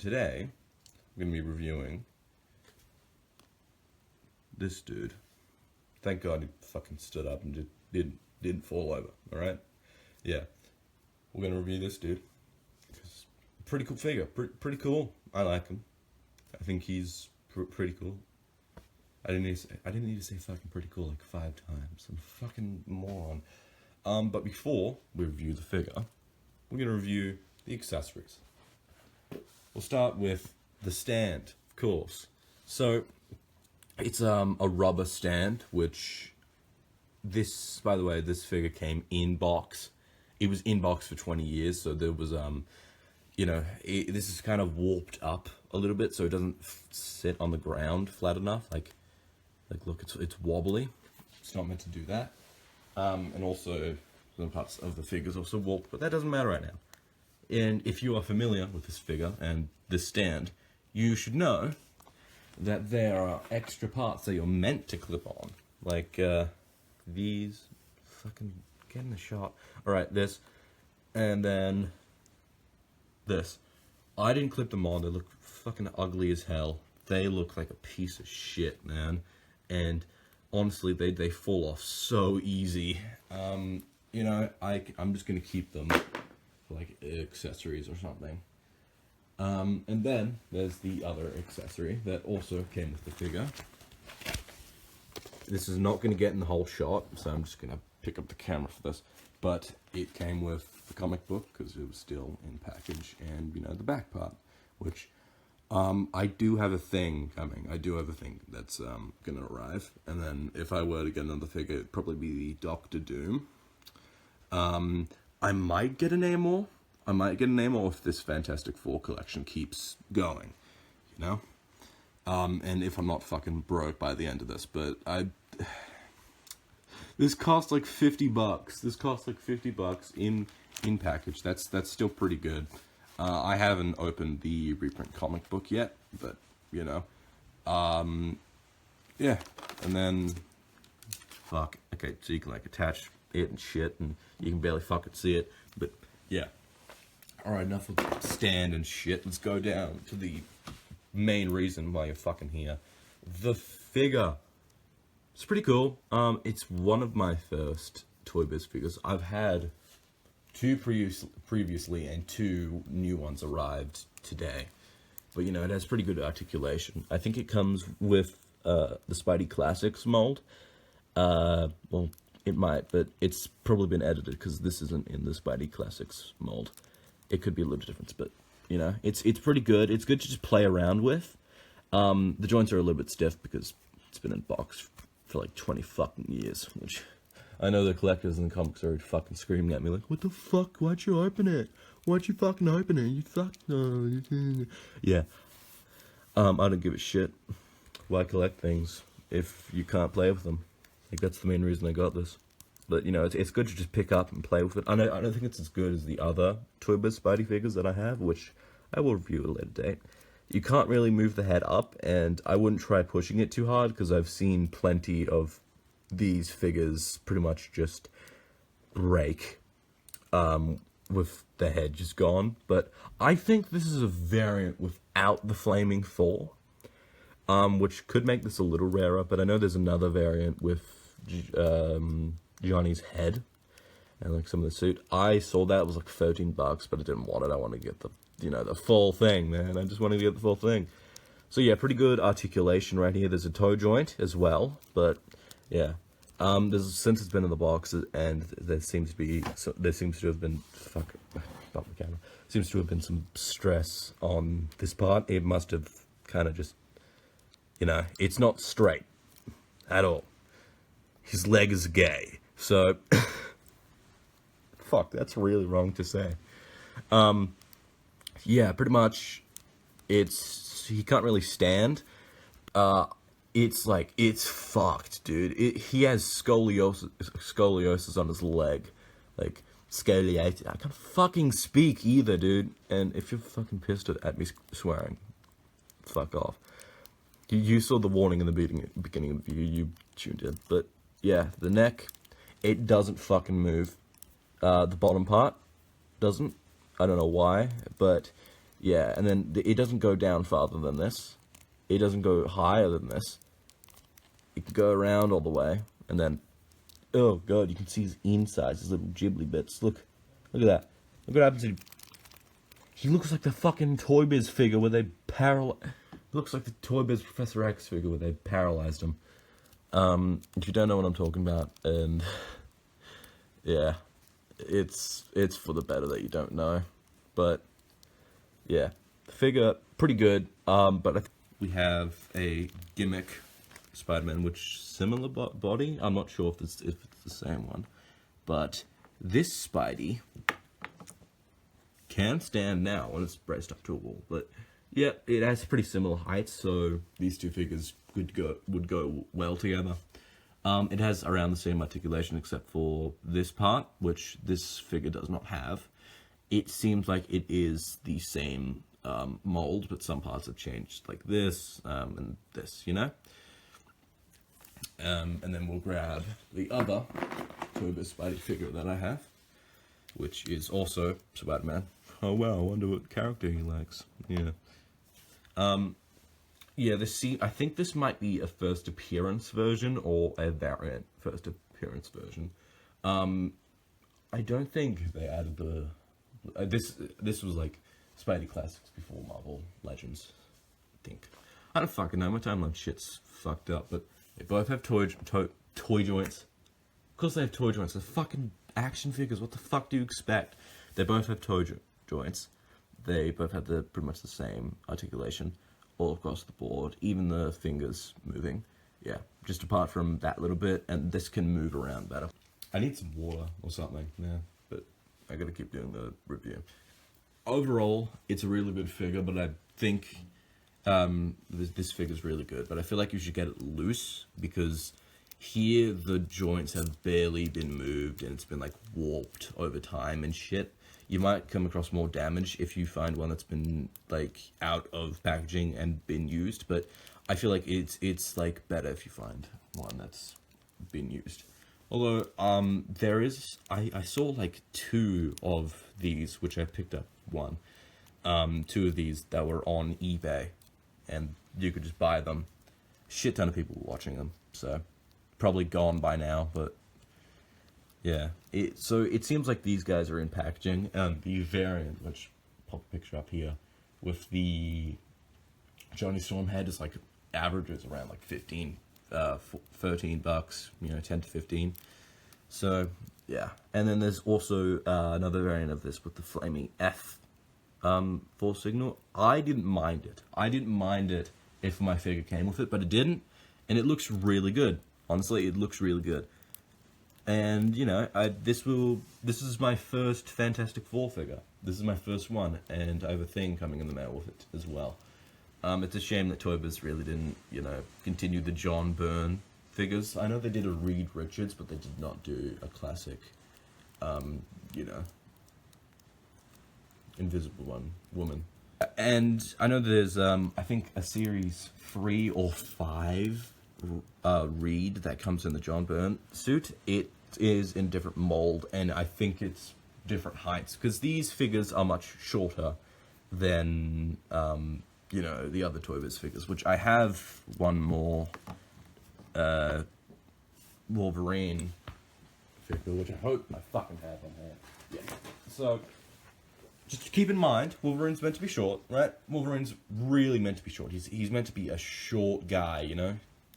today, I'm going to be reviewing this dude. Thank God he fucking stood up and didn't fall over, alright? Yeah. We're going to review this dude. Pretty cool figure. Pretty cool. I like him. I think he's pretty cool. I didn't need to say fucking pretty cool like 5 times. I'm a fucking moron. But before we review the figure, we're going to review the accessories. We'll start with the stand, of course. So, it's a rubber stand, which this, by the way, this figure came in box. It was in box for 20 years, so there was, you know, this is kind of warped up a little bit, so it doesn't sit on the ground flat enough. Like look, it's wobbly. It's not meant to do that. And also, some parts of the figure is also warped, but that doesn't matter right now. And if you are familiar with this figure and this stand, you should know that there are extra parts that you're meant to clip on. Like, these. Fucking get in the shot. Alright, this. And then this. I didn't clip them on. They look fucking ugly as hell. They look like a piece of shit, man. And honestly, they fall off so easy. You know, I'm just gonna keep them for like accessories or something. And then there's the other accessory that also came with the figure. This is not gonna get in the whole shot, so I'm just gonna pick up the camera for this. But it came with the comic book because it was still in package, and you know, the back part, which I do have a thing coming. I do have a thing that's gonna arrive, and then if I were to get another figure, it'd probably be the Doctor Doom. I might get an Namor. I might get an Namor if this Fantastic Four collection keeps going, you know. And if I'm not fucking broke by the end of this, but this cost like $50. This cost like $50 in package. That's still pretty good. I haven't opened the reprint comic book yet, but you know, yeah. And then, fuck. Okay, so you can like attach it and shit, and you can barely fucking see it. But yeah. All right, enough of stand and shit. Let's go down to the main reason why you're fucking here. The figure. It's pretty cool. It's one of my first Toybiz figures. I've had 2 previously, and 2 new ones arrived today. But you know, it has pretty good articulation. I think it comes with the Spidey Classics mold. Well, it might, but it's probably been edited because this isn't in the Spidey Classics mold. It could be a little different, but you know, it's pretty good. It's good to just play around with. The joints are a little bit stiff because it's been in box for like 20 fucking years, which I know the collectors and the comics are fucking screaming at me like, what the fuck, why'd you open it? Why'd you fucking open it? You fucked, no. Yeah. I don't give a shit. Why collect things if you can't play with them? Like, that's the main reason I got this. But, you know, it's good to just pick up and play with it. I don't think it's as good as the other Toybiz Spidey figures that I have, which I will review at a later date. You can't really move the head up, and I wouldn't try pushing it too hard, because I've seen plenty of these figures pretty much just break with the head just gone. But I think this is a variant without the flaming fall, which could make this a little rarer, but I know there's another variant with Johnny's head and like some of the suit. I saw that, it was like $13, but I didn't want it. I wanted to get the, you know, the full thing, man. I just wanted to get the full thing. So yeah, pretty good articulation right here. There's a toe joint as well, but yeah, since it's been in the box, and there seems to have been seems to have been some stress on this part. It must have kind of just, you know, it's not straight at all. His leg is gay, so fuck, that's really wrong to say. Yeah, pretty much, he can't really stand. It's like, it's fucked, dude. He has scoliosis on his leg. Like, scoliosis. I can't fucking speak either, dude. And if you're fucking pissed at me swearing, fuck off. You saw the warning in the beginning of the video, you tuned in. But, yeah, the neck, it doesn't fucking move. The bottom part doesn't. I don't know why, but Yeah, and then it doesn't go down farther than this. It doesn't go higher than this. It can go around all the way, and then, oh god, you can see his insides, his little ghibli bits. Look at that. Look what happens to. He looks like the fucking Toybiz figure where they looks like the Toybiz Professor X figure where they paralyzed him. If you don't know what I'm talking about, and yeah, it's for the better that you don't know, but yeah, the figure pretty good. But we have a gimmick Spider-Man, which similar body. I'm not sure if it's the same one, but this Spidey can stand now when it's braced up to a wall. But yeah, it has pretty similar heights, so these two figures would go well together. It has around the same articulation except for this part, which this figure does not have. It seems like it is the same mold, but some parts have changed, like this and this, you know? And then we'll grab the other Toybiz Spidey figure that I have, which is also Spider-Man. Oh wow, I wonder what character he likes. Yeah. Yeah, I think this might be a first appearance version or a variant first appearance version. I don't think they added the this was like Spidey Classics before Marvel Legends, I think. I don't fucking know, my timeline shit's fucked up, but they both have toy joints. Of course they have toy joints, they're fucking action figures, what the fuck do you expect? They both have toy joints. They both have pretty much the same articulation all across the board, even the fingers moving. Yeah, just apart from that little bit, and this can move around better. I need some water or something, yeah, but I gotta keep doing the review. Overall, it's a really good figure, but I think this figure's really good, but I feel like you should get it loose, because here the joints have barely been moved, and it's been like warped over time and shit. You might come across more damage if you find one that's been like out of packaging and been used, but I feel like it's like better if you find one that's been used. Although there is, I saw like 2 of these, which I picked up 2 of these that were on eBay, and you could just buy them. Shit ton of people were watching them, so probably gone by now, but yeah. So it seems like these guys are in packaging, and the variant, which pop a picture up here, with the Johnny Storm head is like averages around like 15, 13 bucks, you know, 10 to 15. So yeah, and then there's also another variant of this with the flaming F force signal. I didn't mind it. I didn't mind it if my figure came with it, but it didn't, and it looks really good. Honestly, it looks really good. And you know, this is my first Fantastic Four figure. This is my first one, and I have a thing coming in the mail with it as well. It's a shame that Toybiz really didn't, you know, continue the John Byrne figures. I know they did a Reed Richards, but they did not do a classic, you know, Invisible Woman. And I know there's, I think a series 3 or 5 Reed that comes in the John Byrne suit. It is in different mold, and I think it's different heights, because these figures are much shorter than you know, the other Toybiz figures, which I have one more Wolverine figure, which I hope I fucking have on hand. Yeah. So just keep in mind, Wolverine's meant to be short, right? Wolverine's really meant to be short. He's meant to be a short guy, you know?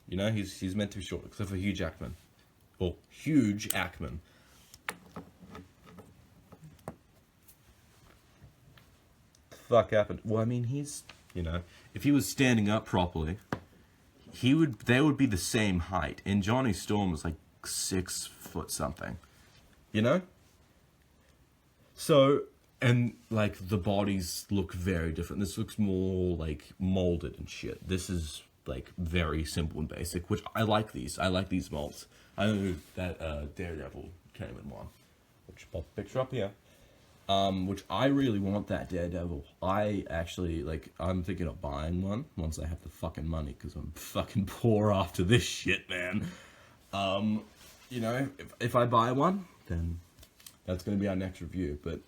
You know, he's meant to be short, except for Hugh Jackman. Or Huge Ackman. The fuck happened? Well, I mean, he's, you know, if he was standing up properly, they would be the same height. And Johnny Storm was like 6 foot something. You know? So, and like the bodies look very different. This looks more like molded and shit. This is like very simple and basic, which I like these. I like these molds. I know that Daredevil came in one, which pop a picture up here. Which I really want that Daredevil. I actually, like, I'm thinking of buying one once I have the fucking money, because I'm fucking poor after this shit, man. You know, if I buy one, then that's going to be our next review. But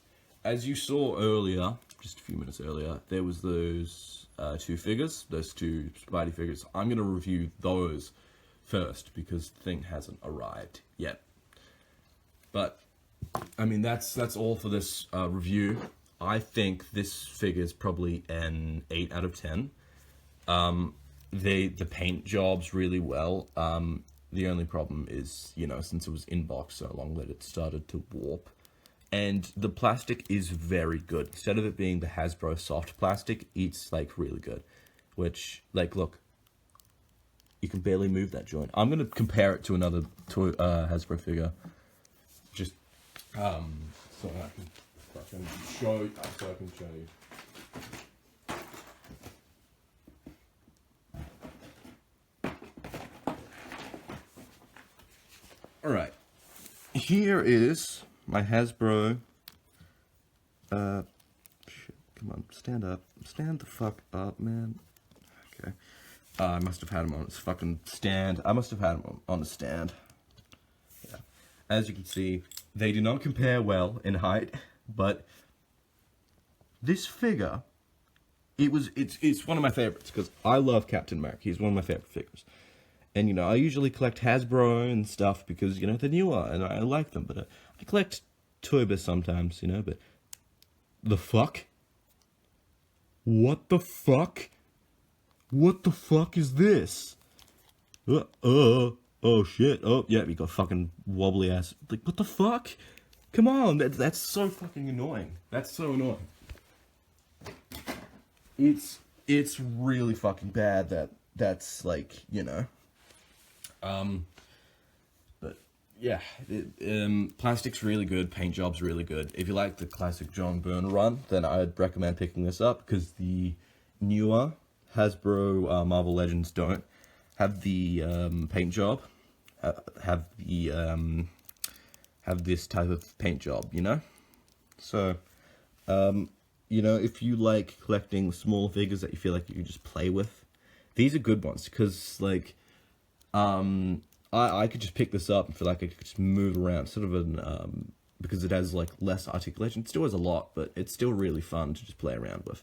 as you saw earlier, just a few minutes earlier, there was those two figures, those two Spidey figures. I'm going to review those first because the thing hasn't arrived yet. But, I mean, that's all for this review. I think this figure is probably an 8 out of 10. The paint jobs really well. The only problem is, you know, since it was in box so long that it started to warp. And the plastic is very good. Instead of it being the Hasbro soft plastic, it's, like, really good. Which, like, look. You can barely move that joint. I'm going to compare it to another Hasbro figure. Just, so I can show you. Alright. Here is my Hasbro, shit, come on, stand up. Stand the fuck up, man. Okay. I must have had him on his fucking stand. I must have had him on the stand. Yeah. As you can see, they do not compare well in height, but this figure, it's one of my favorites, because I love Captain America. He's one of my favorite figures. And, you know, I usually collect Hasbro and stuff because, you know, they're newer and I like them. But I collect Toybiz sometimes, you know, but the fuck? What the fuck? What the fuck is this? Oh shit. Oh, yeah, you got fucking wobbly ass. Like, what the fuck? Come on, that's so fucking annoying. That's so annoying. It's really fucking bad that's like, you know. But yeah, plastic's really good, paint job's really good. If you like the classic John Byrne run, then I'd recommend picking this up, because the newer Hasbro Marvel Legends don't have the paint job, have this type of paint job, you know? So, you know, if you like collecting small figures that you feel like you can just play with, these are good ones, because, like, I could just pick this up and feel like I could just move around, sort of an, because it has, like, less articulation. It still has a lot, but it's still really fun to just play around with.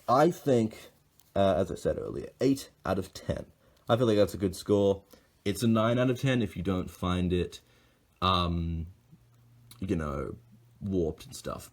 I think, as I said earlier, 8 out of 10. I feel like that's a good score. It's a 9 out of 10 if you don't find it, you know, warped and stuff, but